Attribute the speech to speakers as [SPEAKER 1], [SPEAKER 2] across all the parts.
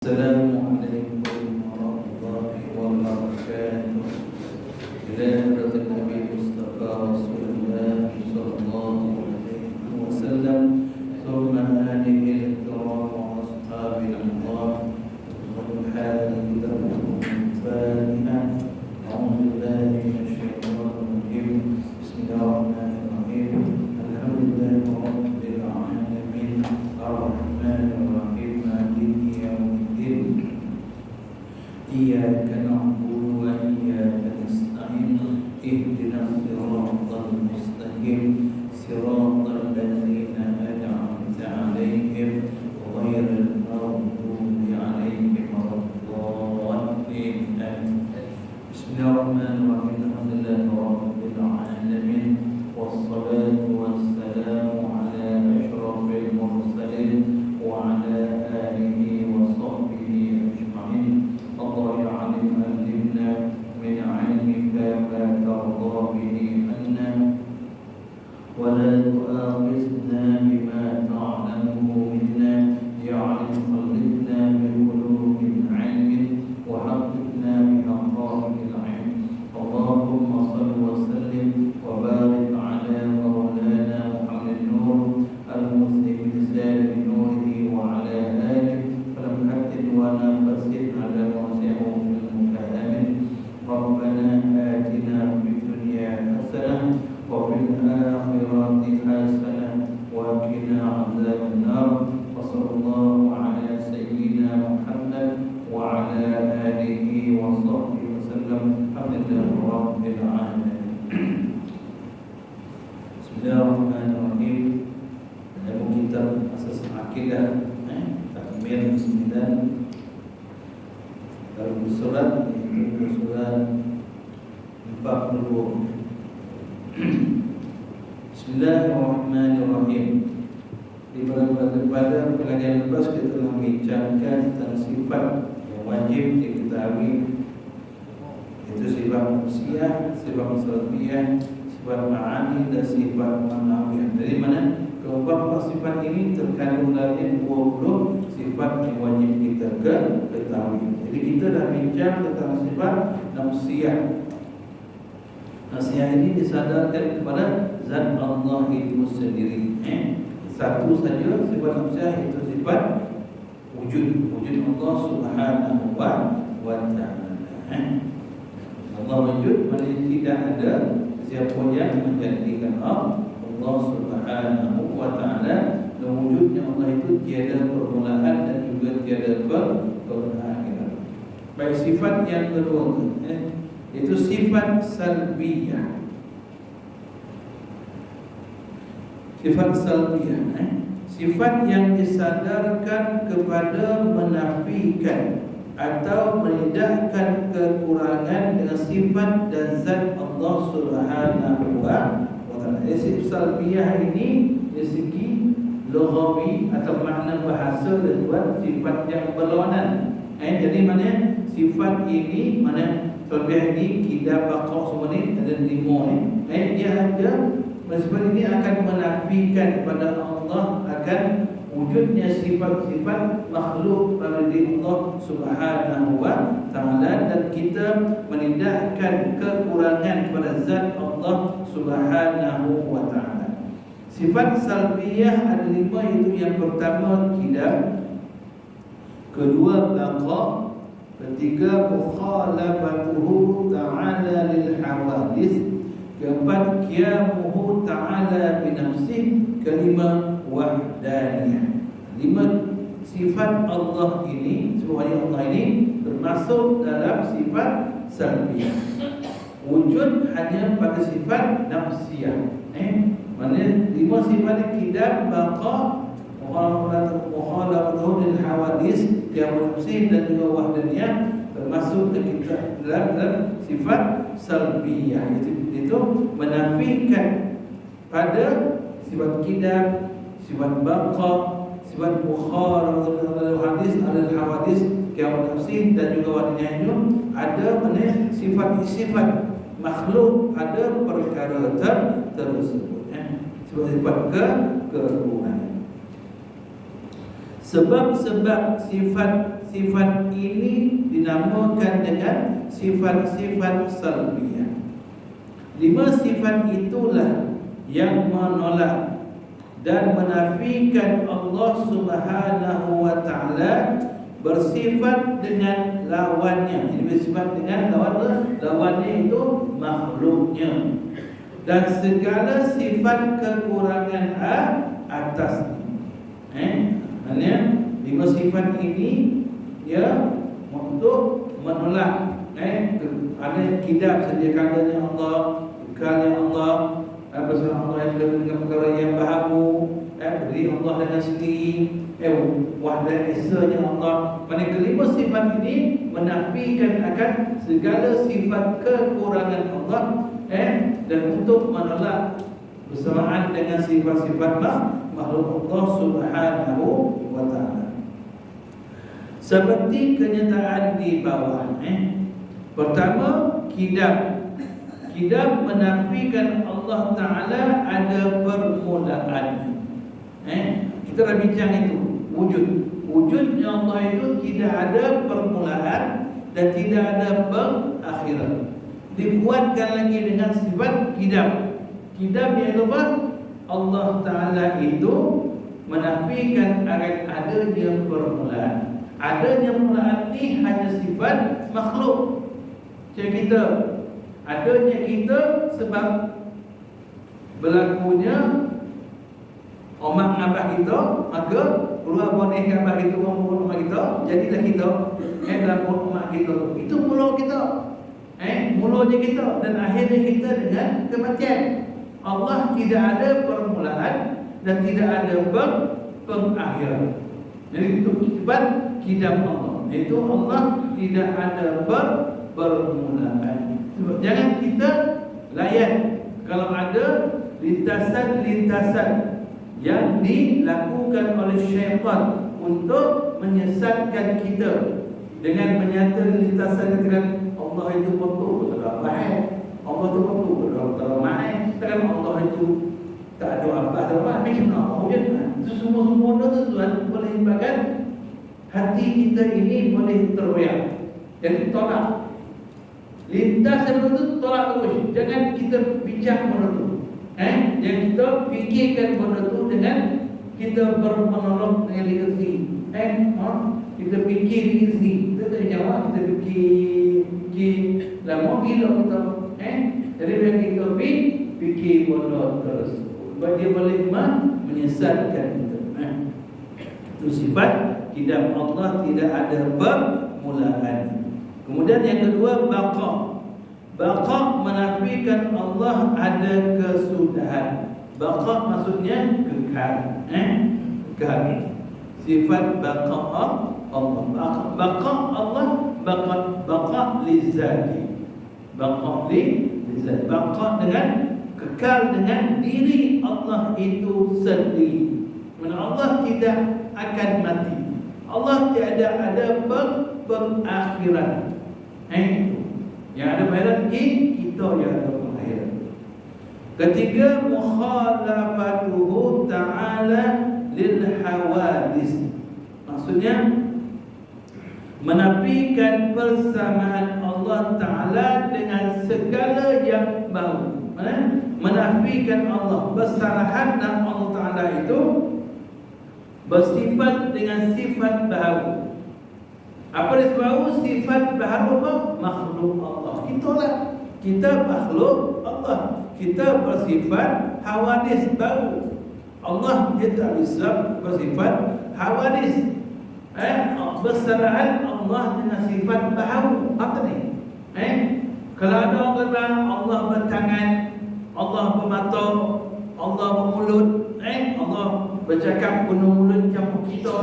[SPEAKER 1] Assalamualaikum warahmatullahi wabarakatuh. Ila hadratin Nabi Mustafa Rasulullah sallallahu alaihi wasallam, thumma alihi al-kiram wa ashabihi al-kiram, subhanallah. A'udzu billahi minasyaitonir rajim. Bismillahirrahmanirrahim. Alhamdulillahi rabbil alamin. Ar-rahmanir rahim. Maliki yaumiddin. Iyyaka na'budu wa iyyaka nasta'in. Ihdinas siratal mustaqim. Siratal ladzina an'amta 'alaihim ghairil maghdubi 'alaihim waladdallin. Bismillahirrahmanirrahim. Alhamdulillahi rabbil alamin. Wassalatu wassalamu ala asyrafil mursalin wa ala alihi wa sahbihi ajma'in. Allah ya alim alimna min 'ilmika ma tarda bihi anna wa la tu'akhidhna bima ta'lamu minna. Ya alim khalidna min qulubin 'ilmin wa haqqna min aqraril 'ilm. Allahumma salli wa sallim wa barik ala maulana Muhammad nur al-muslim bizali nurihi wa ala alihi falam haddid wa nafasid ala wasi'um al-mukahamin. Rabbana atina fid dunya hasanah wa fil akhirati hasanah wa qina adzaban nar. Wa sallallahu ala sayyidina Muhammad wa ala alihi wa sahbihi wasallam. Alhamdulillahi rabbil alamin. Bismillahirrahmanirrahim. Dalam kitab Asas Akidah Takmil 9 dalam surat itu surat 40. Bismillahirrahmanirrahim. Pada pelajaran lepas kita telah membincangkan tentang sifat yang wajib diketahui, itu sifat manusia, sifat salbiyah, sifat ma'ani dan sifat ma'nawiyah. Dari mana? Keempat sifat ini terkandung dalam 20 sifat yang wajib kita ketahui. Jadi kita dah bincang tentang sifat nafsiyah. Nafsiyah ini disadarkan kepada zat Allah itu sendiri. Satu saja sifat nafsiyah itu sifat wujud Allah Subhanahu wa ta'ala. Allah wujud, maksudnya tidak ada siapa yang menjadikan Allah Subhanahu wa ta'ala. Dan wujudnya Allah itu tiada permulaan dan juga tiada perakhiran. Baik, sifat yang kedua itu sifat salbiyah. Sifat salbiyah, sifat yang disadarkan kepada menafikan atau menidakkan kekurangan dengan sifat dan zat Allah Subhanahu wa ta'ala. Sifat salbiyah ini dari segi lughawi atau makna bahasa dan buat sifat yang berlawanan. Jadi mana sifat ini, mana salbiyah ini, kita baqa semua ni ada 5 ni. Dia ada sifat ini akan menafikan kepada Allah akan wujudnya sifat-sifat makhluk pada diri Allah Subhanahu wa ta'ala, dan kita menindakkan kekurangan kepada zat Allah Subhanahu wa ta'ala. Sifat salbiyah ada 5, itu yang pertama qidam, kedua baqa, ketiga mukhalafatuhu ta'ala lil hawadis, keempat qiyamuhu ta'ala bi nafsihi, kelima wahdaniyah. 5 sifat Allah ini, semuanya Allah ini termasuk dalam sifat salbiyah. Wujud hanya pada sifat nafsiyah. Maknanya 5 sifat qidam, baqa, mukhalafatuhu lil hawadis, qiyamuhu nafsihi dan juga wahdaniyah termasuk dalam sifat salbiyah. Itu menafikan pada sifat qidam, sifat baqa, sifat mukhalafah hadis al-hawadis, qiyamun nafsi dan juga wadiyahnya. Ada sifat makhluk, ada perkara tersebut. Sifat kekurangan. Sebab-sebab sifat sifat ini dinamakan dengan sifat-sifat salbiyah. 5 sifat itulah yang menolak dan menafikan Allah Subhanahu wa taala bersifat dengan lawannya. Jadi bersifat dengan lawannya itu makhluknya, dan segala sifat kekurangan atasnya. Maknanya 5 sifat ini ya untuk menolak ada kidab sedia kalanya Allah, kekalnya Allah, bersama Allah yang dengan perkara yang bahamu, berdiri Allah dengan sendiri, wahdah esanya Allah. Mana kelima sifat ini menafikan akan segala sifat kekurangan Allah, dan untuk menolak bersamaan dengan sifat-sifat makhluk Allah Subhanahu wa taala. Seperti kenyataan di bawah. Pertama, kidab. Kidab menafikan Allah Ta'ala ada permulaan. Kita dah bincang itu. Wujudnya Allah itu tidak ada permulaan dan tidak ada perakhiran. Dikuatkan lagi dengan sifat kidab. Kidab iaitu apa? Allah Ta'ala itu menafikan akan adanya permulaan. Adanya permulaan ini hanya sifat makhluk. Macam kita, adanya kita sebab berlakunya omak abah kita, maka keluar boneh abah kita, orang rumah kita, jadilah kita dalam omak kita. Itu mula kita, mulanya kita, dan akhirnya kita dengan kematian. Allah tidak ada permulaan dan tidak ada pengakhiran. Jadi itu sifat kidam Allah. Itu Allah tidak ada permulaan. Jangan kita layan kalau ada lintasan-lintasan yang dilakukan oleh syaitan untuk menyesatkan kita dengan menyata lintasan dengan Allah itu betul baik, Allah itu betul baik, kan Allah itu tak ada apa-apa. Macam mana? Itu semua itu Tuhan boleh menyebabkan hati kita ini boleh terroyak. Jadi tolak. Lintas itu tolak terus. Jangan kita bincang benda itu. Jangan kita fikirkan benda itu dengan kita menolong dengan diri sendiri. Kita fikir diri sendiri. Kita tak jawab, kita fikir lama gila kita. Jadi bila kita fikir benda terus, sebab dia boleh menyesatkan kita. Itu sifat kidam Allah tidak ada permulaan. Kemudian yang kedua, baqa. Baqa menafikan Allah ada kesudahan. Baqa maksudnya kekal. Kekal. Sifat baqa Allah. Baqa Allah, baqa li zati. Baqa li zati. Baqa dengan kekal dengan diri Allah itu sendiri. Mana Allah tidak akan mati. Allah tiada ada pengakhiran. Yang ada pengakhiran kita yang ada pengakhiran. Ketiga, mukhalafatuhu ta'ala lil hawadis. Maksudnya menafikan persamaan Allah Ta'ala dengan segala yang baru. Menafikan Allah, bersalahan dan Allah Ta'ala itu bersifat dengan sifat baru. Apa dia baru? Sifat baru apa? Makhluk Allah. Kita makhluk Allah. Kita bersifat hawadis baru. Allah dia tak bisa bersifat hawadis. Bersalahan Allah dengan sifat baru. Apa ni? Kalau ada orang kata Allah bertangan, Allah bermata, Allah bermulut, Allah bercakap penuh mulut macam kita,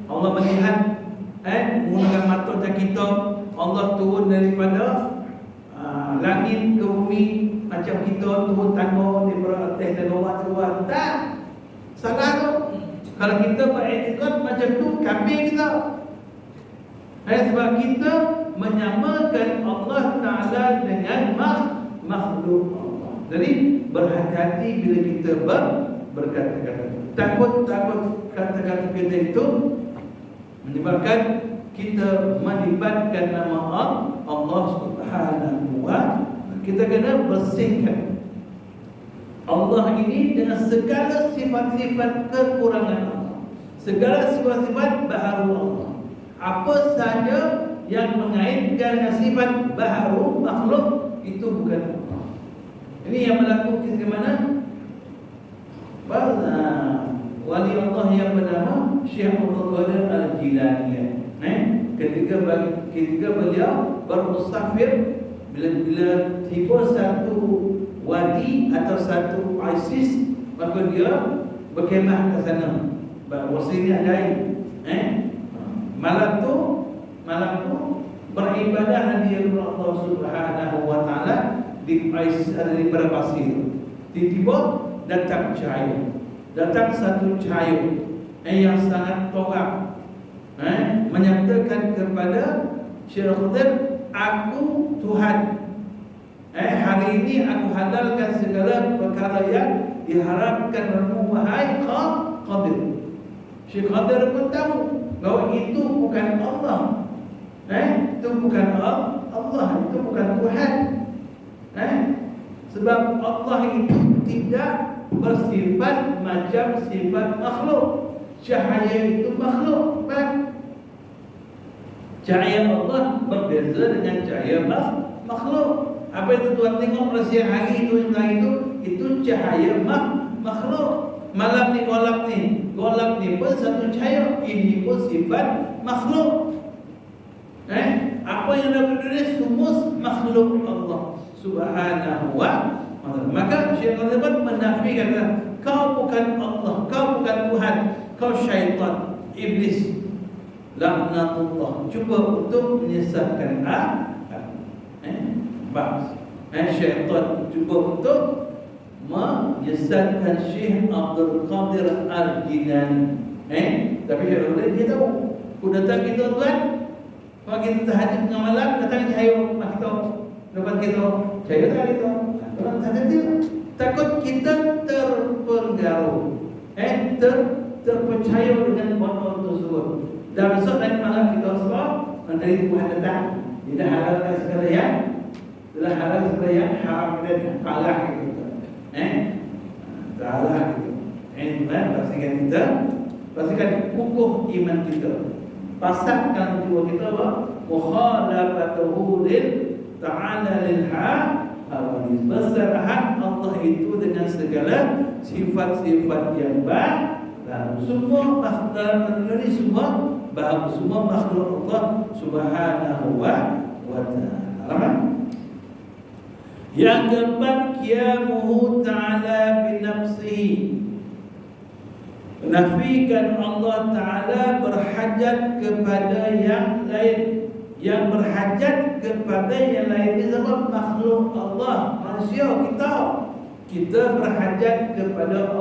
[SPEAKER 1] Allah melihat menggunakan mata macam kita, Allah turun daripada langit ke bumi macam kita, turun tangga daripada atas dan bawah keluar. Tak, salah tu. Kalau kita beriktikad macam tu, kafir kita. Sebab kita menyamakan Allah Ta'ala dengan makhluk Allah. Jadi berhati-hati bila kita berkata-kata. Takut kata-kata kita itu menyebabkan kita melibatkan nama Allah Subhanahu wa, kita kena bersihkan Allah ini dengan segala sifat-sifat kekurangan Allah, segala sifat-sifat baharu Allah. Apa sahaja yang mengaitkan dengan sifat baharu makhluk, itu bukan Allah. Ini yang berlaku ke mana? Wali Allah yang bernama Syekh Abdul Qadir Al-Jilani. Ketika beliau bermusafir, bila tiba satu wadi atau satu oasis, maka dia berkemah ke sana. Bahawasanya ada malam tu beribadah di Allah Subhanahu wa taala di oasis ada di pasir. Tiba-tiba datang satu cahaya yang sangat terang, menyatakan kepada Syekh Qadir, aku Tuhan. Hari ini aku halalkan segala perkara yang diharapkanmu wahai Qadir. Syekh Qadir pun tahu bahawa itu bukan Allah. Itu bukan Allah, itu bukan Tuhan. Sebab Allah itu tidak bersifat macam sifat makhluk. Cahaya itu makhluk, cahaya Allah berbeza dengan cahaya makhluk. Apa itu Tuhan tengok pada siang hari itu cahaya makhluk. Malam ni golap ni pun satu cahaya, ini pun sifat makhluk. Apa yang ada di dunia semua makhluk Allah Subhanahu wa taala. Maka Syekh Qadir menafikan, kau bukan Allah, kau bukan Tuhan, kau syaitan, iblis, laknatullah. Cuba untuk menyesatkan syaitan cuba untuk menyesatkan Syekh Abdul Qadir Al-Jilani. Tapi Syekh Qadir dia tahu, aku datang kita tuan, kalau kita tahajud tengah malam, datang cahaya rumah kita, depan kita, cahaya tak kita. Orang tahajud takut kita terpengaruh, terpercaya dengan benda tersebut. Dan besok nanti malam kita semua dari Tuhan datang, tidak halalkan segala yang telah halal, segala yang haram dan kalah kita. Kalah kita. Pastikan kita, pastikan kukuh iman kita. Pasangkan jiwa kita mukhalafatuhu lil ta'ala lil hawadis. Berserahan Allah itu dengan segala sifat-sifat yang baik. Semua makhluk dalam dunia ini semua bahagia, semua makhluk Allah Subhanahu wa taala. Yang keempat, qiyamuhu ta'ala bi nafsihi. Menafikan Allah Ta'ala berhajat kepada yang lain. Yang berhajat kepada yang lain ini sebab makhluk Allah, manusia kita berhajat kepada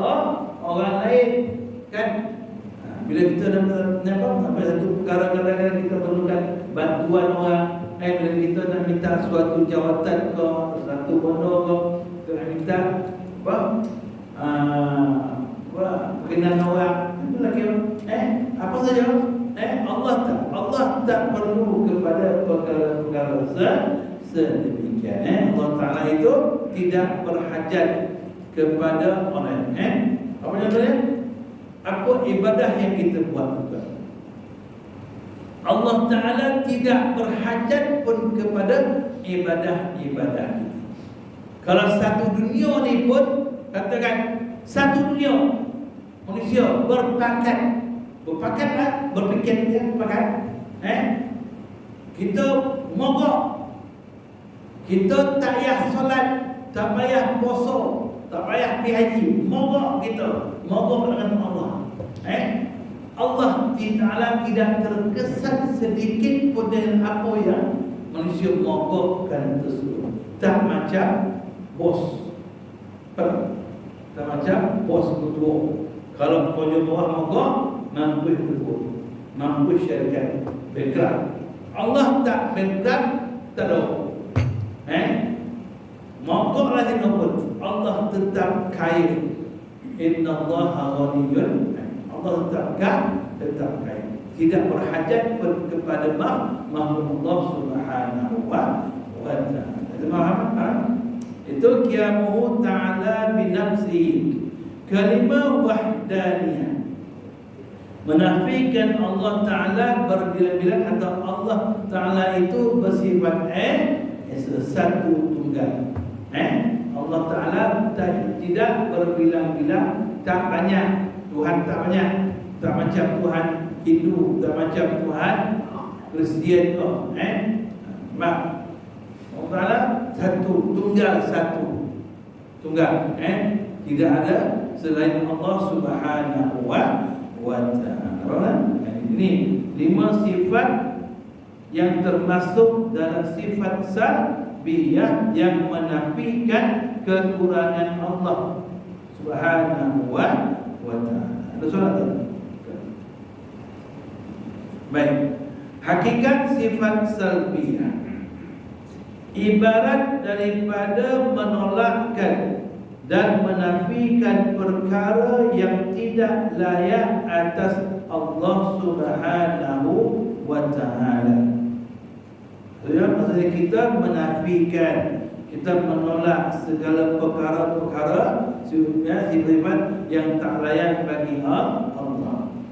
[SPEAKER 1] orang lain, kan? Bila kita nampak satu perkara kadang-kadang kita perlukan bantuan orang, bila kita nak minta suatu jawatan ke satu benda ke, kita minta berkenan orang, itulah kira apa saja. Allah tak perlu kepada perkara-perkara sedemikian. Allah Ta'ala itu tidak berhajat kepada orang. Apa contohnya? Apa ibadah yang kita buat juga, Allah Ta'ala tidak berhajat pun kepada ibadah-ibadah. Kalau satu dunia ni pun, katakan satu dunia manusia berpakat berfikir dia berpakat, kita mogok, kita tak payah solat, tak payah puasa, tak payah pergi haji, mogok dengan Allah. Allah Ta'ala tidak terkesan sedikit pun dengan apa yang manusia mogokkan tersebut. Tak macam bos, tak macam bos ketua. Kalau kerja bawah mogok, mampu ketua, mampu syarikat, bankrupt. Allah tak bankrupt, tak ada. Mogok lagi nombor, Allah tetap kaya. Inna Allah ghaniyun, Allah tetap kaya. tidak berhajat kepada makhluk Allah Subhanahu wa ta'ala. Itu qiyamuhu ta'ala binafsihi. Kalimah wahdaniyah menafikan Allah Ta'ala berbilang-bilang atau Allah Ta'ala itu bersifat satu tunggal. Allah Ta'ala tidak berbilang-bilang, tak banyak. Tuhan tak banyak, tak macam Tuhan Hindu, tak macam Tuhan Kristian. Allah Ta'ala satu tunggal, tidak ada selain Allah Subhanahu wa ta'ala. Ini 5 sifat yang termasuk dalam sifat salbiyah yang menafikan kekurangan Allah Subhanahu wa ta'ala. Ada soalan tak? Baik. Hakikat sifat salbiyah ibarat daripada menolakkan dan menafikan perkara yang tidak layak atas Allah Subhanahu wa ta'ala. Maksudnya kita menafikan, kita menolak segala perkara-perkara sifat yang tak layak bagi Allah.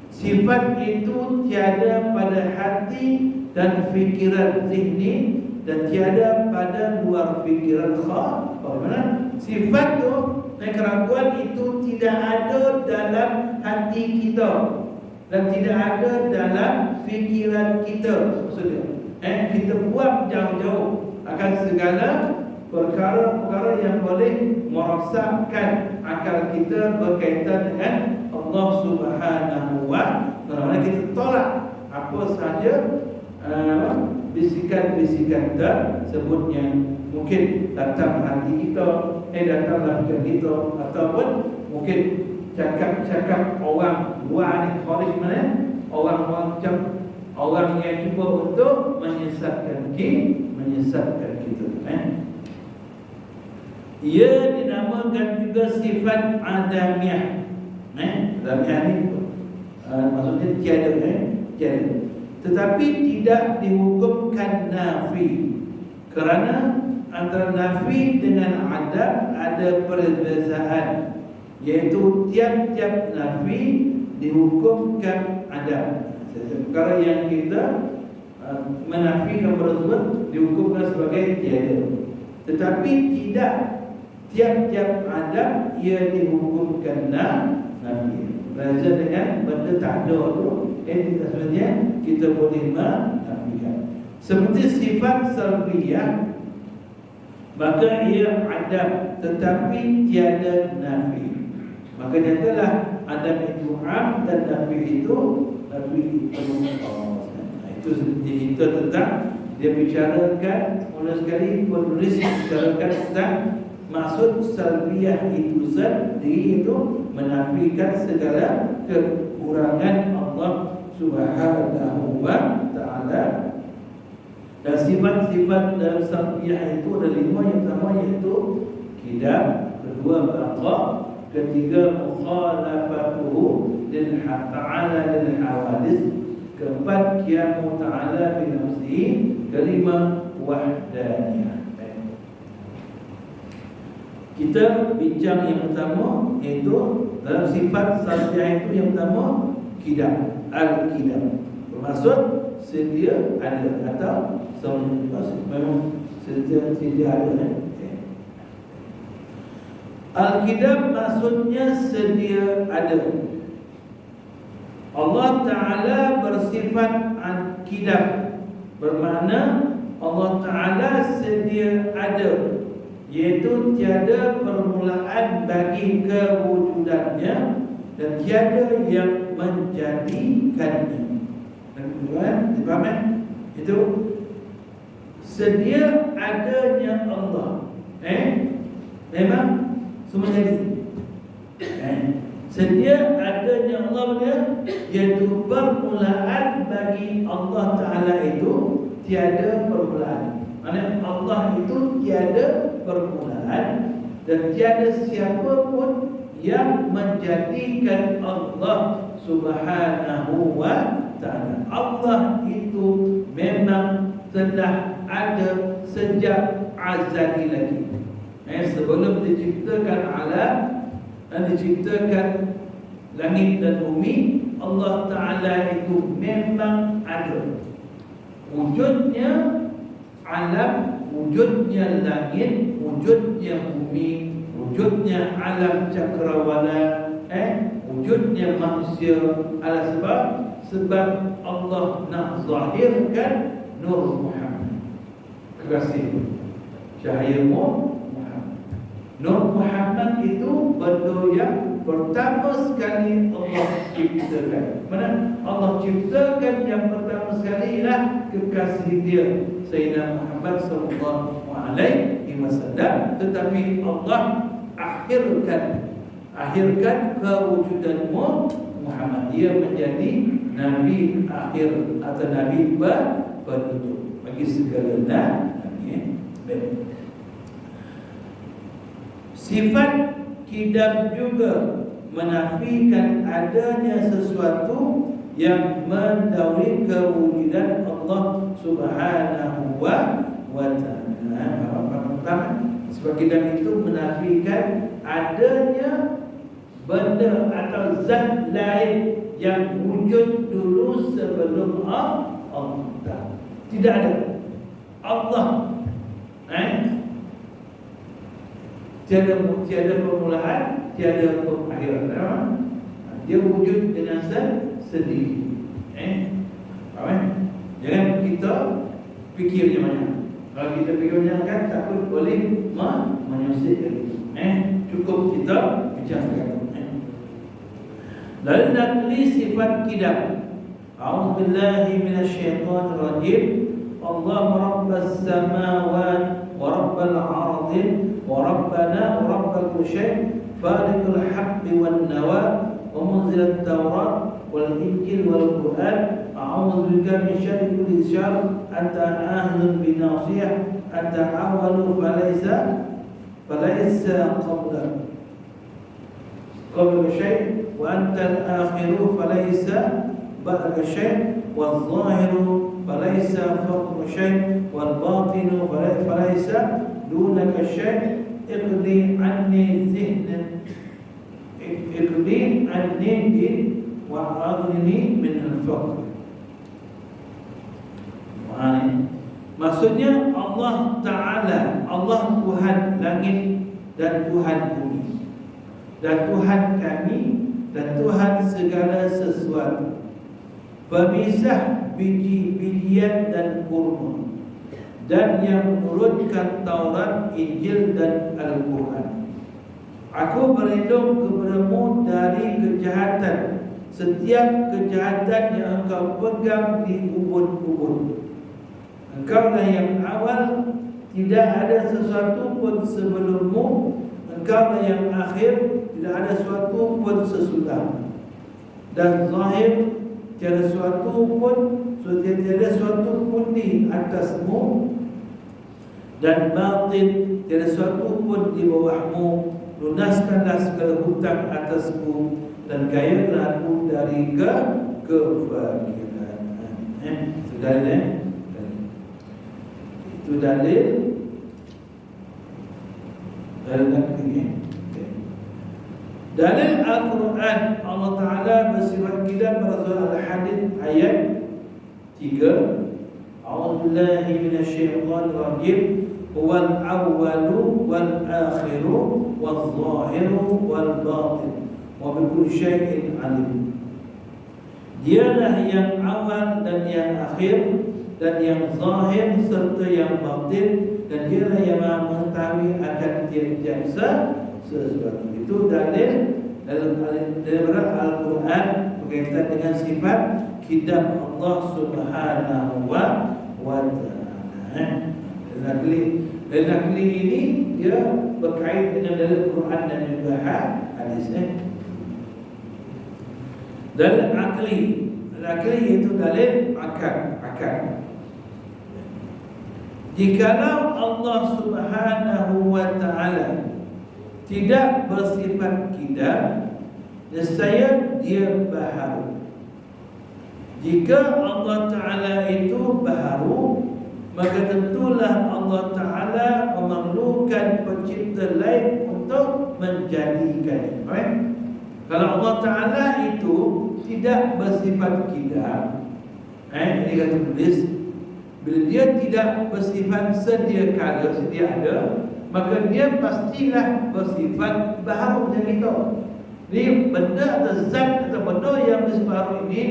[SPEAKER 1] Sifat itu tiada pada hati dan fikiran zihni dan tiada pada luar fikiran khabar. Sifat tu, keraguan itu tidak ada dalam hati kita dan tidak ada dalam fikiran kita. Maksudnya, kita buang jauh-jauh akan segala perkara-perkara yang boleh merosakkan akal kita berkaitan dengan Allah Subhanahu wa ta'ala. Kita tolak apa sahaja bisikan-bisikan tersebut yang mungkin datang hati kita, datang fikiran kita, ataupun mungkin cakap-cakap orang luar ni, kharij mana, orang macam orang yang cuba untuk menyesatkan kita. Ia dinamakan juga sifat adamiyah. Adamiyah ni maksudnya tiada. Tetapi tidak dihukumkan nafi, kerana antara nafi dengan adam ada perbezaan, iaitu tiap-tiap nafi dihukumkan adam. Perkara yang kita menafikan tersebut dihukumkan sebagai tiada. Tetapi tidak tiap-tiap adam ia dihukumkan nafi. Belajar dengan benda tak ada tu, sebenarnya kita boleh menafikan. Seperti sifat salbiyah, maka ia ada tetapi tiada nafi. Maka nyatalah ada itu am dan nafi itu itu kita tentang dia bicarakan mula sekali penulis bicarakan tentang maksud salbiyah itu sendiri, itu menafikan segala kekurangan Allah Subhanahu wa ta'ala. Dan sifat-sifat dalam salbiyah itu ada 5. Yang pertama iaitu kidam, kedua baqa, ketiga mukhalafatuhu lil ta'ala lil hawadis, keempat qiyamu ta'ala bi nafsihi, kelima wahdaniyah. Kita bincang yang pertama iaitu dalam sifat salbiyah itu yang pertama kidam, al-kidam, bermaksud sedia ada atau memang sedia ada. Al-kidam maksudnya sedia ada. Allah Ta'ala bersifat al-kidam, bermakna Allah Ta'ala sedia ada, iaitu tiada permulaan bagi kewujudannya dan tiada yang menjadikannya. Dipahami? Itu sedia adanya Allah. Memang semua jadi. Sedia adanya Allah dia, iaitu permulaan bagi Allah Ta'ala itu tiada permulaan. Maksudnya Allah itu tiada permulaan dan tiada siapa pun yang menjadikan Allah Subhanahu wa
[SPEAKER 2] Ta'ala. Allah itu memang telah ada sejak azali lagi. Sebelum diciptakan alam dan diciptakan langit dan bumi, Allah Ta'ala itu memang ada. Wujudnya alam, wujudnya langit, wujudnya bumi, wujudnya alam cakrawala, wujudnya manusia adalah sebab Allah nak zahirkan Nur Muhammad, kekasih cahaya Muhammad. Nur Muhammad itu benda yang pertama sekali Allah ciptakan. Mana Allah ciptakan yang pertama sekali ialah kekasih dia Sayyidina Muhammad sallallahu alaihi wasallam. Tetapi Allah akhirkan kewujudan Muhammad. Dia menjadi Nabi akhir atau Nabi penutup bagi segala nabi. Sifat kidam juga menafikan adanya sesuatu yang mendahului kewujudan Allah Subhanahu wa ta'ala. Sebab kidam itu menafikan adanya benda atau zat lain yang wujud dulu sebelum Allah. Tidak ada. Allah tiada permulaan, tiada pengakhiran. Dia wujud dengan sendiri. Jangan kita fikirnya banyak. Kalau kita fikir banyak kan takut boleh menyusahkan. Cukup kita bicarakan. Lalu nakli sifat kidam. A'udzubillahi minasyaitonir rajim. Allah rabbas samawati wa rabbal ardin wa rabbana wa rabbal kulli syai' faliqul haqqi wan nawa wa munzilat tawrat wal injil wal qur'an a'udzu bika min syarri kulli syarr anta ahlun bi nasiyah anta awwalu falaysa qabla syai' wa anta al-akhiru falaysa ba'da syai' wal zahiru falaysa fawqa syai' wal batinu falaysa dunaka syai' iqdi anni zihnan iqdi anni din wa aghnini min al-faqr. Maksudnya Allah Ta'ala, Allah Tuhan langit dan Tuhan bumi, dan Tuhan kami dan Tuhan segala sesuatu, pemisah biji-bijian dan kurma, dan yang menurunkan Taurat, Injil dan Al-Quran. Aku berlindung kepadamu dari kejahatan, setiap kejahatan yang engkau pegang di ubun-ubun. Engkaulah yang awal, tidak ada sesuatu pun sebelummu. Engkaulah yang akhir, tidak ada sesuatu pun sesudah. Dan zahir, tiada sesuatu pun di atasmu. Dan batin, tiada sesuatu pun di bawahmu. Lunaskanlah segala hutang atasku, dan kayalah aku dari kefakiran. Itu dalil nakli. Dalil Al-Quran, Allah Ta'ala bersifat kidam pada surah Al-Hadid ayat 3. A'udzubillahi minasyaitonir rajim. Huwal awwalu wal akhiru wal zahiru wal batin wa bikulli syai'in alim. Dialah yang awal dan yang akhir dan yang zahir serta yang batin, dan dialah yang maha mengetahui akan tiap-tiap sesuatu. Itu dalil dalam Al-Quran berkaitan dengan sifat kidam Allah Subhanahu wa ta'ala. Dan nakli ini dia berkait dengan dalil Quran dan juga hadis. Dalil akli itu dalil akal. Jikalau Allah Subhanahu wa ta'ala tidak bersifat kidam, nescaya dia baharu. Jika Allah Ta'ala itu baharu, maka tentulah Allah Ta'ala memerlukan pencipta lain untuk menjadikannya. Right? Kalau Allah Ta'ala itu tidak bersifat kidam, ini kata tulis, bila dia tidak bersifat sedia kala, sedia ada, maka dia pastilah bersifat baharu macam itu. Ini benda atau zat atau benda yang baharu ini,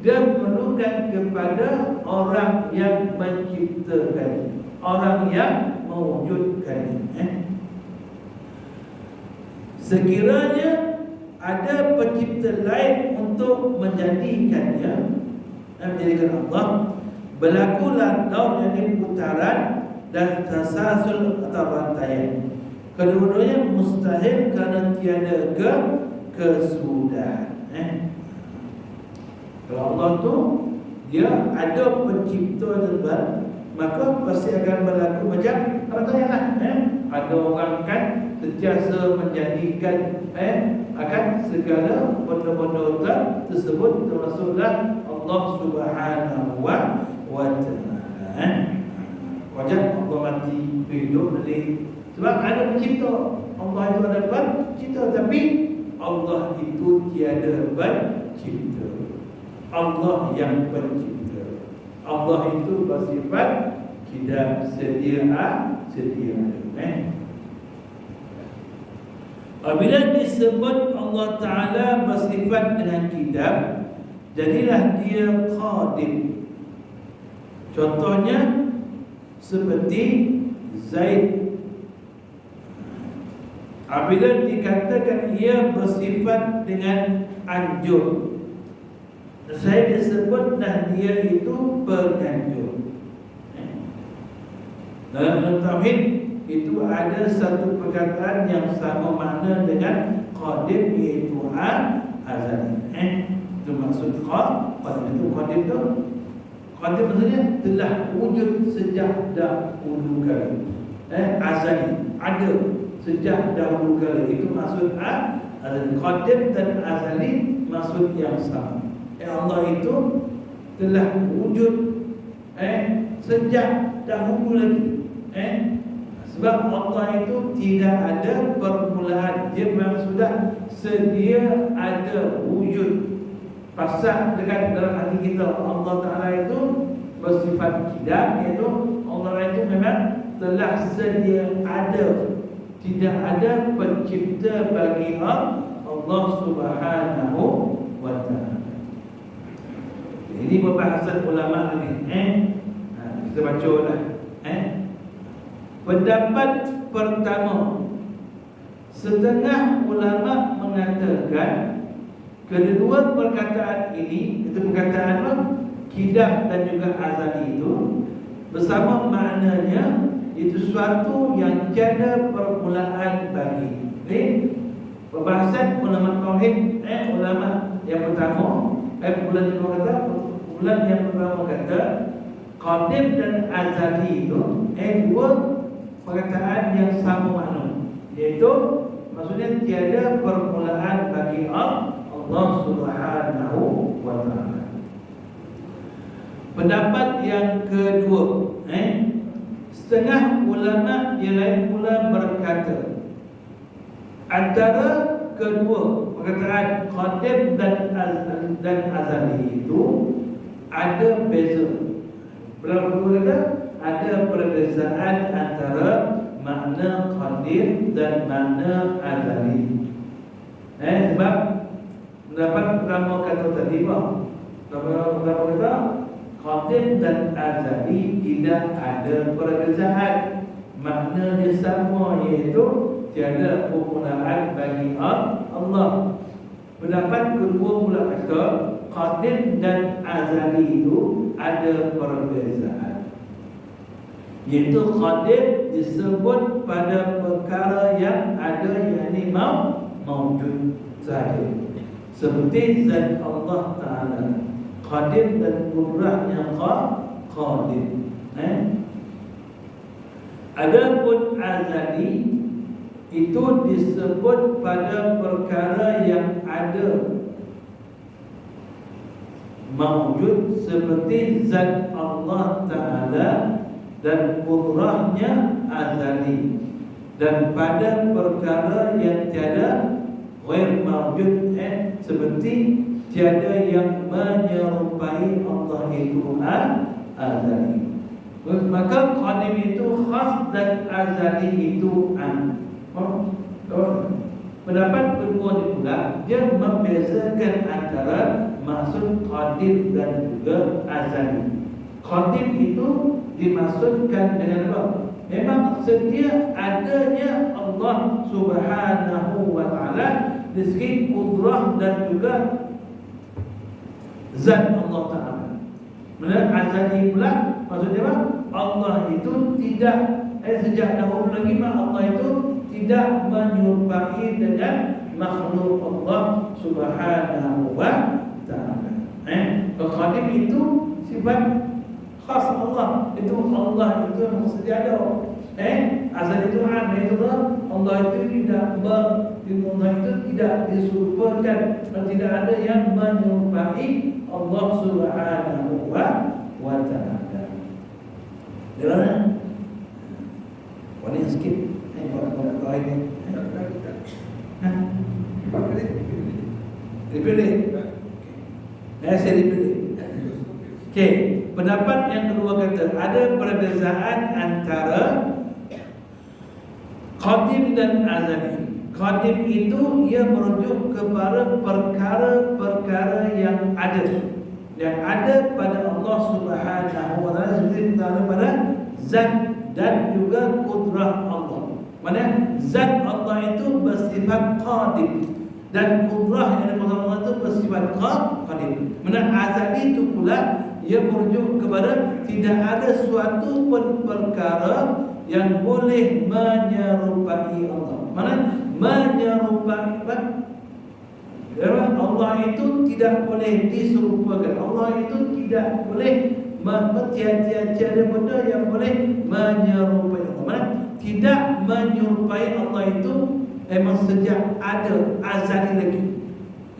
[SPEAKER 2] dia memerlukan kepada orang yang menciptakan, orang yang mewujudkan. Sekiranya ada pencipta lain untuk menjadikannya, menjadikan Allah, berlakulah daur, yakni putaran dan tasalsul atau rantaian. Kedua-duanya mustahil kerana tiada kesudahan. Kalau Allah tu dia ada pencipta dan maka pasti akan berlaku macam rantaian lah. Ada orang kan sentiasa menjadikan akan segala benda-benda tersebut, termasuklah Allah Subhanahu wa Ta'ala. Wajar Allah mati hidup balik sebab ada pencipta. Allah itu ada pencipta, tapi Allah itu tiada pencipta. Allah yang pencipta. Allah itu bersifat tidak sedia ada. Apabila disebut Allah Ta'ala bersifat dengan kidam, jadilah dia qadim. Contohnya seperti Zaid. Apabila dikatakan ia bersifat dengan anjur, saya disebutlah dia itu penganjur. Dalam tauhid itu ada satu perkataan yang sama makna dengan qadim, iaitu azali. Itu maksud qadim itu. Qadim maksudnya telah wujud sejak dahulu kali. Azali, ada sejak dahulu kali. Itu maksud azali. Qadim dan azali maksud yang sama. Allah itu telah wujud sejak dahulu lagi. Sebab Allah itu tidak ada permulaan, dia memang sudah sedia ada wujud. Pasal dekat dalam hati kita, Allah Ta'ala itu bersifat kidam, iaitu Allah itu memang telah sedia ada, tidak ada pencipta bagi Allah Subhanahu wa Ta'ala. Ini pembahasan ulama ni. Kita baca lah. Pendapat pertama, setengah ulama mengatakan kedua perkataan ini, itu perkataan apa? Kidam dan juga azali itu bersama maknanya itu suatu yang tiada permulaan bagi. Ini pembahasan ulama tauhid. Ulama yang pertama, bulan yang pertama kata qadim dan azali itu dua perkataan yang sama makna, iaitu maksudnya tiada permulaan bagi Allah Subhanahu wa Ta'ala. Pendapat yang kedua, setengah ulama yang lain pula berkata antara kedua perkataan qadim dan azali itu ada beza. Berapa kata? Ada perbezaan antara makna qadim dan makna azali. Sebab pendapat pertama kata tadi, pertama kata qadim dan azali tidak ada perbezaan, makna dia sama, iaitu tiada permulaan bagi Allah. Pendapat kedua pula kata qadim dan azali itu ada perbezaan, iaitu qadim disebut pada perkara yang ada, yakni mawjud sahaja, seperti zat Allah Ta'ala qadim dan qudrahnya qadim. Adapun azali itu disebut pada perkara yang ada, mawjud seperti zat Allah Ta'ala dan qudrahnya azali, dan pada perkara yang tiada ghair mawjud seperti tiada yang menyerupai Allah itu azali. Maka qadim itu khas dan azali itu pendapat kedua ni pula dia membezakan antara maksud qadim dan juga azali. Qadim itu dimaksudkan dengan apa? Memang sedia adanya Allah Subhanahu wa Ta'ala dari segi qudrah dan juga zat Allah Ta'ala. Benar, azali pula maksudnya apa? Allah itu tidak sejak dahulu lagi Allah itu tidak menyerupai dengan makhluk Allah Subhanahu wa Ta'ala. Qadim itu sifat khas Allah. Itu Allah itu yang sedia ada. Azali itu itu Allah itu tidak diserupakan dan tidak ada yang menyerupai Allah Subhanahu wa Ta'ala. Dengar? Boleh sikit. Kalau ini. Dipilih. Saya dipilih. Okey, pendapat yang kedua kata ada perbezaan antara qadim dan azali. Qadim itu ia merujuk kepada perkara-perkara yang ada pada Allah Subhanahu wa Ta'ala, seperti pada zat dan juga qudrah Allah. Mana zat Allah itu bersifat qadim dan qudrah yang ada pada Allah itu bersifat qadim. Mana azali itu pula ia merujuk kepada tidak ada suatu pun perkara yang boleh menyerupai Allah. Mana menyerupai Allah itu tidak boleh diserupakan. Allah itu tidak boleh tiada benda yang boleh menyerupai Allah. Mana tidak menyerupai Allah itu memang sejak ada azali lagi.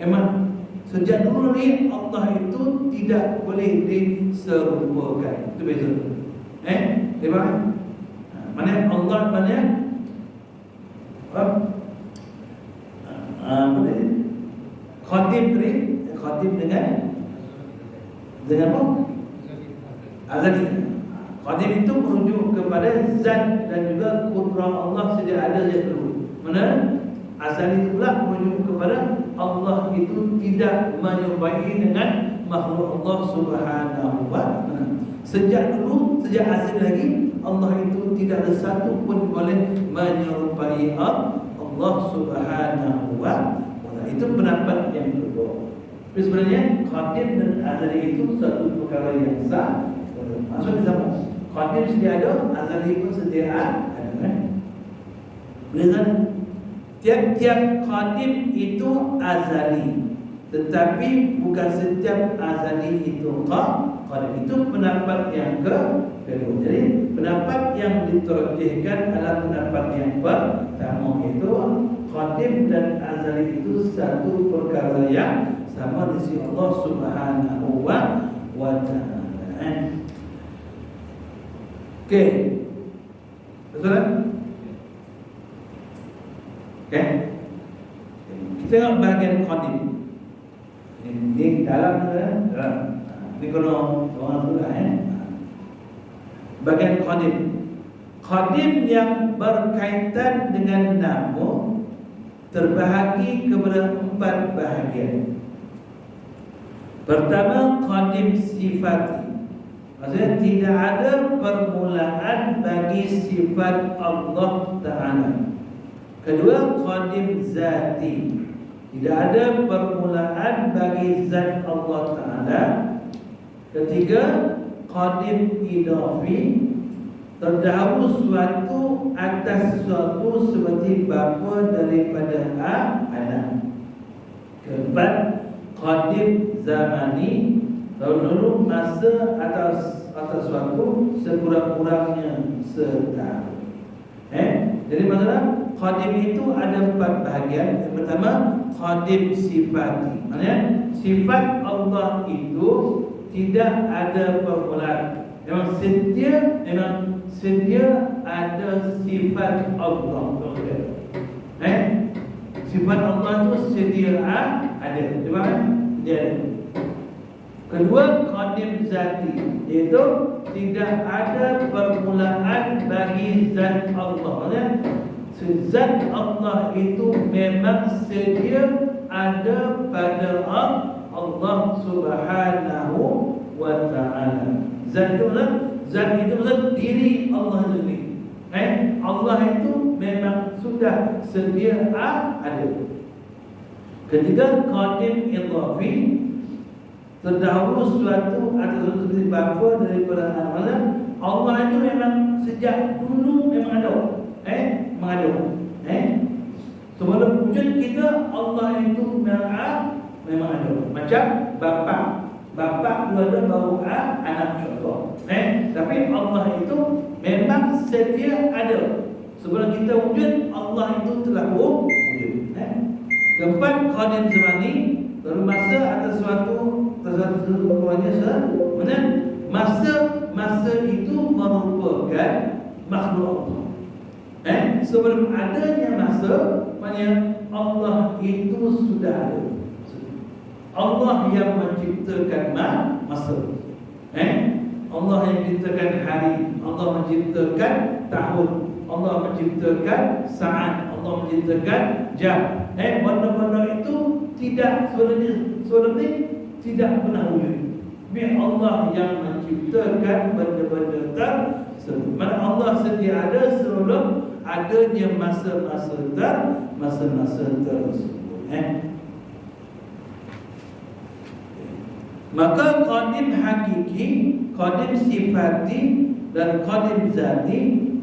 [SPEAKER 2] Memang sejak dulu ni Allah itu tidak boleh diserupakan. Itu beza. Nampak? Mana Allah mana? Qadim ni, qadim dengan apa? Azali. Qadim itu merujuk kepada zat dan juga qudrah Allah sejak ada sejak dulu. Mana? Azali pula merujuk kepada Allah itu tidak menyerupai dengan makhluk Allah Subhanahu wa Ta'ala. Sejak dulu, sejak azali lagi Allah itu tidak ada satu pun boleh menyerupai Allah Subhanahu wa Ta'ala. Itu pendapat yang kedua. Tapi sebenarnya qadim dan azali itu satu perkara yang sah. Maksudnya sama. Qadim sedia ada, azali pun sedia ada. Boleh. Tiap-tiap qadim itu azali, tetapi bukan setiap azali itu qadim. Itu pendapat yang kedua. Jadi pendapat yang diterjemahkan adalah pendapat yang pertama, itu qadim dan azali itu satu perkara yang sama di sisi Allah Subhanahu wa Ta'ala. Okey. Betul? Okay. Kita tengok bahagian qadim. Ini dalam. Ini kalau orang tu lah. Bahagian qadim. Qadim yang berkaitan dengan nama terbahagi kepada 4 bahagian. Pertama, qadim sifati. Maksudnya tidak ada permulaan bagi sifat Allah Ta'ala. Kedua, qadim zati. Tidak ada permulaan bagi zat Allah Ta'ala. Ketiga, qadim idafi. Terdahulu suatu atas suatu seperti bapa daripada anak. Keempat, qadim zamani. Dahulu masa atas suatu sekurang-kurangnya setahun. Jadi maksudnya qadim itu ada 4 bahagian. Yang pertama, qadim sifati. Maksudnya sifat Allah itu tidak ada permulaan. Memang sedia ada sifat Allah. Sifat Allah itu sedia ada. Faham? Dia ada. Kedua, qadim zati, iaitu tidak ada permulaan bagi zat Allah. Zat Allah itu memang sedia ada pada Allah Subhanahu wa ta'ala. Zat itu diri Allah sendiri. Allah itu memang sudah sedia ada. Ketiga, qadim idhafi, terdahulu suatu atau seperti bapa daripada amalan. Allah itu memang sejak dulu memang ada. Sebelum wujud kita, Allah itu memang ada. Macam bapa dua-dua baru anak contoh. Tapi Allah itu memang sedia ada. Sebelum kita wujud, Allah itu telah wujud. Keempat, qadim zamani, bermasa atas suatu masa itu merupakan makhluk Allah. Sebelum adanya masa, maknanya Allah itu sudah ada. Allah yang menciptakan masa. Allah yang menciptakan hari, Allah menciptakan tahun, Allah menciptakan saat, Allah menciptakan jam. Benda-benda itu tidak sebelum ini tidak pernah wujud. Biar Allah yang menciptakan benda-benda tersebut. Mana Allah sedia ada sebelum adanya masa-masa tersebut. Maka qadim hakiki, qadim sifati dan qadim zati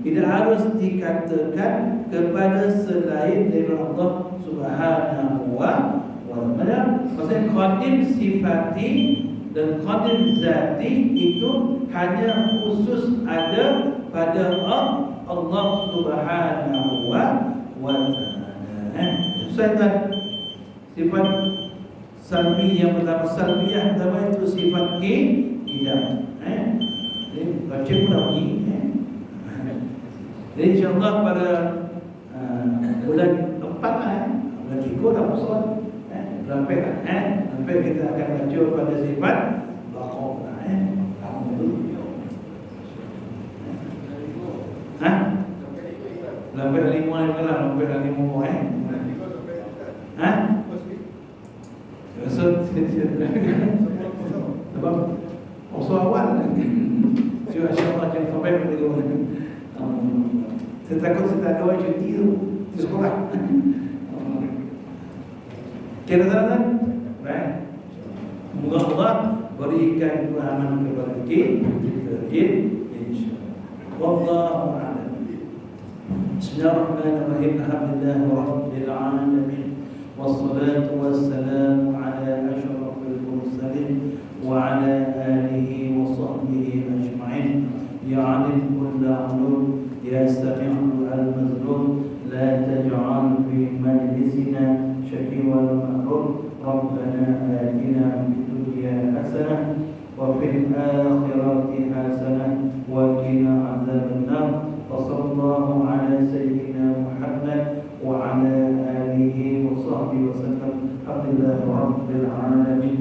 [SPEAKER 2] tidak harus dikatakan kepada selain dari Allah Subhanahu wa ta'ala. Maksudnya qadim sifati dan qadim zati itu hanya khusus ada pada Allah Subhanahu wa ta'ala. Saya sifat salbi yang pertama, salbiyah pertama itu sifat tidak. Baca pula bunyi. Jadi insyaAllah pada bulan 4 bulan 3 dah pusat. Sampai kita akan baca pada sifat baqarah. Sampai 5 lah, sampai 5 sebab usul awal insya-Allah jangan sampai begitu. Saya takut saya tak ada cuti tu di sekolah. Kira-kira baik. Semoga Allah berikan kefahaman kepada kita insya-Allah. Wallahu a'lam. Bismillahirrahmanirrahim. Alhamdulillahirabbil alamin. Wassalatu wassalamu ala asyrafil mursalin wa ala alihi wa sahbihi ajma'in. Ya alim kull ulum, ya sami'u al-mazlum, la taj'al fi majlisina shakiwan mahrum. Rabbana atina fid dunya hasanah wa fil akhirati hasanah wa qina adzaban nar. Wa sallallahu ala sayyidina Muhammad wa ala alihi wa sahbihi wa sallam. Alhamdulillah rabbil alamin.